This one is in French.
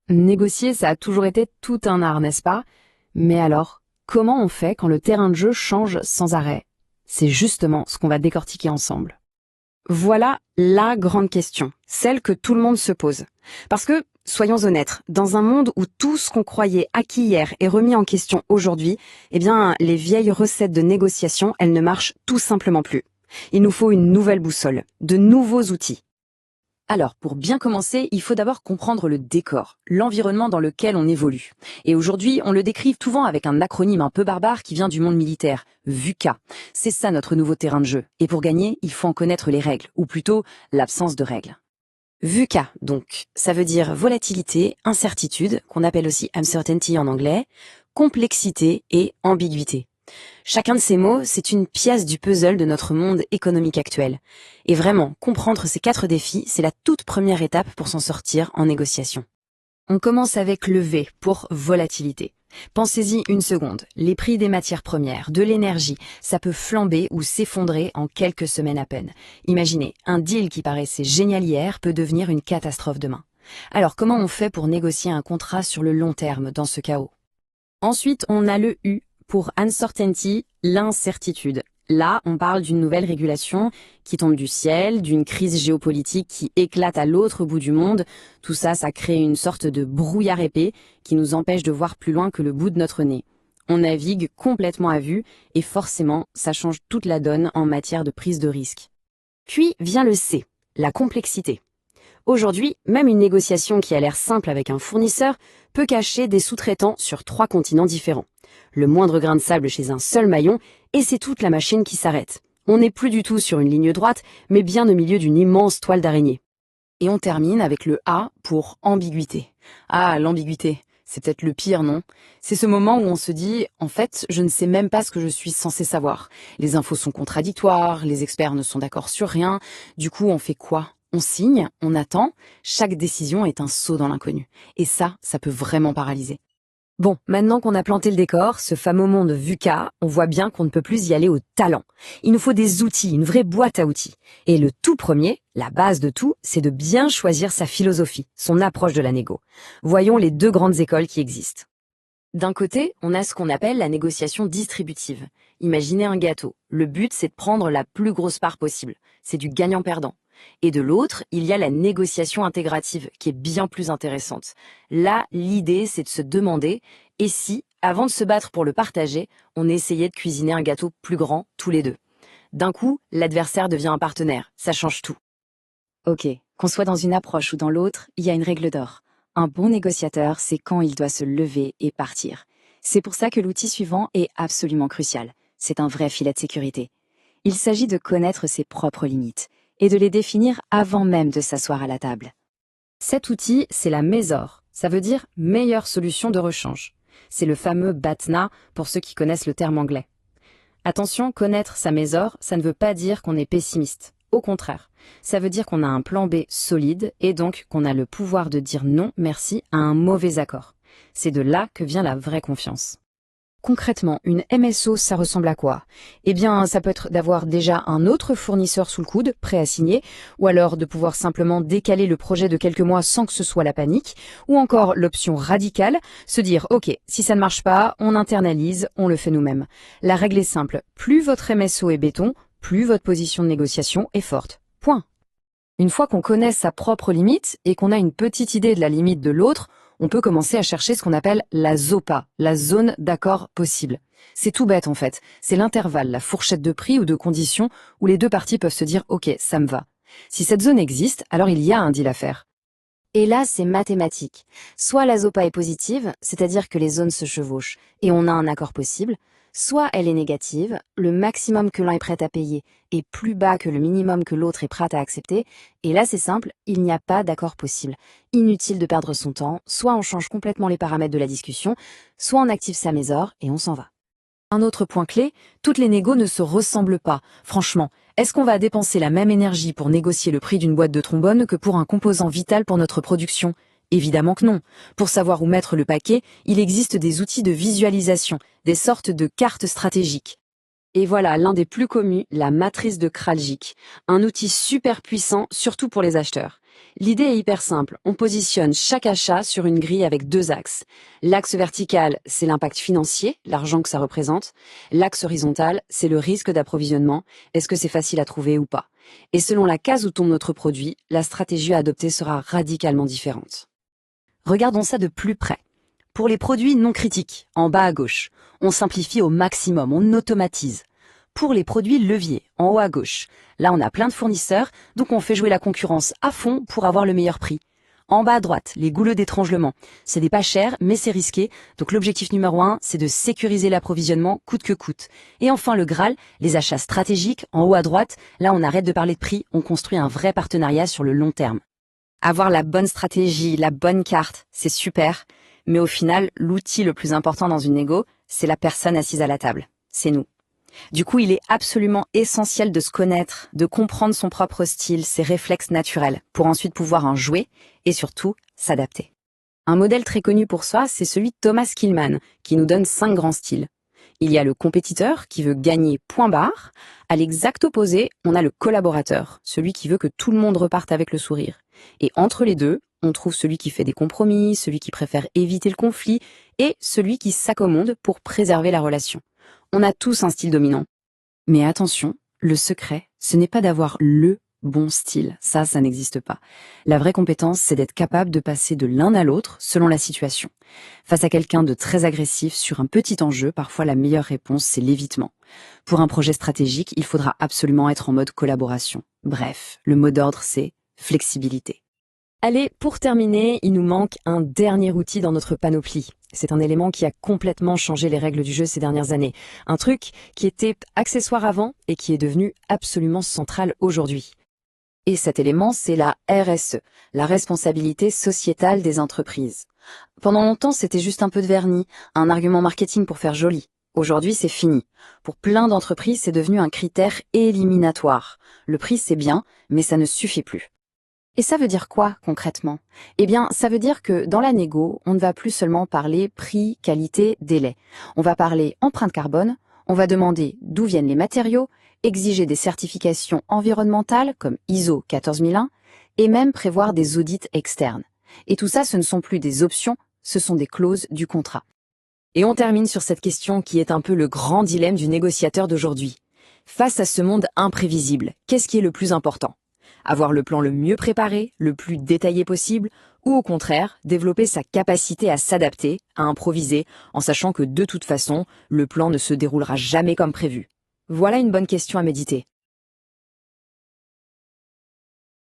Négocier, ça a toujours été tout un art, n'est-ce pas? Mais alors, comment on fait quand le terrain de jeu change sans arrêt? C'est justement ce qu'on va décortiquer ensemble. Voilà la grande question, celle que tout le monde se pose. Parce que, soyons honnêtes, dans un monde où tout ce qu'on croyait acquis hier est remis en question aujourd'hui, eh bien, les vieilles recettes de négociation, elles ne marchent tout simplement plus. Il nous faut une nouvelle boussole, de nouveaux outils. Alors, pour bien commencer, il faut d'abord comprendre le décor, l'environnement dans lequel on évolue. Et aujourd'hui, on le décrit souvent avec un acronyme un peu barbare qui vient du monde militaire, VUCA. C'est ça notre nouveau terrain de jeu. Et pour gagner, il faut en connaître les règles, ou plutôt l'absence de règles. VUCA, donc, ça veut dire volatilité, incertitude, qu'on appelle aussi uncertainty en anglais, complexité et ambiguïté. Chacun de ces mots, c'est une pièce du puzzle de notre monde économique actuel. Et vraiment, comprendre ces 4 défis, c'est la toute première étape pour s'en sortir en négociation. On commence avec le V pour volatilité. Pensez-y une seconde, les prix des matières premières, de l'énergie, ça peut flamber ou s'effondrer en quelques semaines à peine. Imaginez, un deal qui paraissait génial hier peut devenir une catastrophe demain. Alors comment on fait pour négocier un contrat sur le long terme dans ce chaos? Ensuite, on a le U pour uncertainty, l'incertitude. Là, on parle d'une nouvelle régulation qui tombe du ciel, d'une crise géopolitique qui éclate à l'autre bout du monde. Tout ça, ça crée une sorte de brouillard épais qui nous empêche de voir plus loin que le bout de notre nez. On navigue complètement à vue et forcément, ça change toute la donne en matière de prise de risque. Puis vient le C, la complexité. Aujourd'hui, même une négociation qui a l'air simple avec un fournisseur peut cacher des sous-traitants sur 3 continents différents. Le moindre grain de sable chez un seul maillon, et c'est toute la machine qui s'arrête. On n'est plus du tout sur une ligne droite, mais bien au milieu d'une immense toile d'araignée. Et on termine avec le A pour ambiguïté. Ah, l'ambiguïté, c'est peut-être le pire, non? C'est ce moment où on se dit, en fait, je ne sais même pas ce que je suis censé savoir. Les infos sont contradictoires, les experts ne sont d'accord sur rien. Du coup, on fait quoi? On signe, on attend, chaque décision est un saut dans l'inconnu. Et ça peut vraiment paralyser. Bon, maintenant qu'on a planté le décor, ce fameux monde VUCA, on voit bien qu'on ne peut plus y aller au talent. Il nous faut des outils, une vraie boîte à outils. Et le tout premier, la base de tout, c'est de bien choisir sa philosophie, son approche de la négo. Voyons les 2 grandes écoles qui existent. D'un côté, on a ce qu'on appelle la négociation distributive. Imaginez un gâteau. Le but, c'est de prendre la plus grosse part possible. C'est du gagnant-perdant. Et de l'autre, il y a la négociation intégrative, qui est bien plus intéressante. Là, l'idée, c'est de se demander, et si, avant de se battre pour le partager, on essayait de cuisiner un gâteau plus grand, tous les deux? D'un coup, l'adversaire devient un partenaire, ça change tout. Ok, qu'on soit dans une approche ou dans l'autre, il y a une règle d'or. Un bon négociateur, c'est quand il doit se lever et partir. C'est pour ça que l'outil suivant est absolument crucial. C'est un vrai filet de sécurité. Il s'agit de connaître ses propres limites et de les définir avant même de s'asseoir à la table. Cet outil, c'est la MESOR. Ça veut dire meilleure solution de rechange. C'est le fameux BATNA pour ceux qui connaissent le terme anglais. Attention, connaître sa MESOR, ça ne veut pas dire qu'on est pessimiste. Au contraire, ça veut dire qu'on a un plan B solide et donc qu'on a le pouvoir de dire non merci à un mauvais accord. C'est de là que vient la vraie confiance. Concrètement, une MSO, ça ressemble à quoi? Eh bien, ça peut être d'avoir déjà un autre fournisseur sous le coude, prêt à signer, ou alors de pouvoir simplement décaler le projet de quelques mois sans que ce soit la panique, ou encore l'option radicale, se dire, ok, si ça ne marche pas, on internalise, on le fait nous-mêmes. La règle est simple, plus votre MSO est béton, plus votre position de négociation est forte. Point. Une fois qu'on connaît sa propre limite et qu'on a une petite idée de la limite de l'autre, on peut commencer à chercher ce qu'on appelle la ZOPA, la zone d'accord possible. C'est tout bête en fait, c'est l'intervalle, la fourchette de prix ou de conditions où les 2 parties peuvent se dire « ok, ça me va ». Si cette zone existe, alors il y a un deal à faire. Et là, c'est mathématique. Soit la ZOPA est positive, c'est-à-dire que les zones se chevauchent et on a un accord possible, soit elle est négative, le maximum que l'un est prêt à payer est plus bas que le minimum que l'autre est prêt à accepter, et là c'est simple, il n'y a pas d'accord possible. Inutile de perdre son temps, soit on change complètement les paramètres de la discussion, soit on active sa mésor et on s'en va. Un autre point clé, toutes les négos ne se ressemblent pas. Franchement, est-ce qu'on va dépenser la même énergie pour négocier le prix d'une boîte de trombone que pour un composant vital pour notre production? Évidemment que non. Pour savoir où mettre le paquet, il existe des outils de visualisation, des sortes de cartes stratégiques. Et voilà l'un des plus connus, la matrice de Kraljic, un outil super puissant, surtout pour les acheteurs. L'idée est hyper simple. On positionne chaque achat sur une grille avec deux axes. L'axe vertical, c'est l'impact financier, l'argent que ça représente. L'axe horizontal, c'est le risque d'approvisionnement. Est-ce que c'est facile à trouver ou pas? Et selon la case où tombe notre produit, la stratégie à adopter sera radicalement différente. Regardons ça de plus près. Pour les produits non critiques, en bas à gauche, on simplifie au maximum, on automatise. Pour les produits leviers, en haut à gauche, là on a plein de fournisseurs, donc on fait jouer la concurrence à fond pour avoir le meilleur prix. En bas à droite, les goulets d'étranglement. C'est des pas chers, mais c'est risqué, donc l'objectif numéro 1, c'est de sécuriser l'approvisionnement coûte que coûte. Et enfin le Graal, les achats stratégiques, en haut à droite, là on arrête de parler de prix, on construit un vrai partenariat sur le long terme. Avoir la bonne stratégie, la bonne carte, c'est super, mais au final, l'outil le plus important dans une négo, c'est la personne assise à la table. C'est nous. Du coup, il est absolument essentiel de se connaître, de comprendre son propre style, ses réflexes naturels, pour ensuite pouvoir en jouer et surtout s'adapter. Un modèle très connu pour ça, c'est celui de Thomas Kilmann, qui nous donne 5 grands styles. Il y a le compétiteur qui veut gagner point barre. À l'exact opposé, on a le collaborateur, celui qui veut que tout le monde reparte avec le sourire. Et entre les deux, on trouve celui qui fait des compromis, celui qui préfère éviter le conflit et celui qui s'accommode pour préserver la relation. On a tous un style dominant. Mais attention, le secret, ce n'est pas d'avoir le bon style. Ça n'existe pas. La vraie compétence, c'est d'être capable de passer de l'un à l'autre selon la situation. Face à quelqu'un de très agressif sur un petit enjeu, parfois la meilleure réponse, c'est l'évitement. Pour un projet stratégique, il faudra absolument être en mode collaboration. Bref, le mot d'ordre, c'est flexibilité. Allez, pour terminer, il nous manque un dernier outil dans notre panoplie. C'est un élément qui a complètement changé les règles du jeu ces dernières années. Un truc qui était accessoire avant et qui est devenu absolument central aujourd'hui. Et cet élément, c'est la RSE, la responsabilité sociétale des entreprises. Pendant longtemps, c'était juste un peu de vernis, un argument marketing pour faire joli. Aujourd'hui, c'est fini. Pour plein d'entreprises, c'est devenu un critère éliminatoire. Le prix, c'est bien, mais ça ne suffit plus. Et ça veut dire quoi, concrètement? Eh bien, ça veut dire que dans la négo, on ne va plus seulement parler prix, qualité, délai. On va parler empreinte carbone, on va demander d'où viennent les matériaux, exiger des certifications environnementales comme ISO 14001 et même prévoir des audits externes. Et tout ça, ce ne sont plus des options, ce sont des clauses du contrat. Et on termine sur cette question qui est un peu le grand dilemme du négociateur d'aujourd'hui. Face à ce monde imprévisible, qu'est-ce qui est le plus important? Avoir le plan le mieux préparé, le plus détaillé possible, ou au contraire, développer sa capacité à s'adapter, à improviser, en sachant que de toute façon, le plan ne se déroulera jamais comme prévu. Voilà une bonne question à méditer.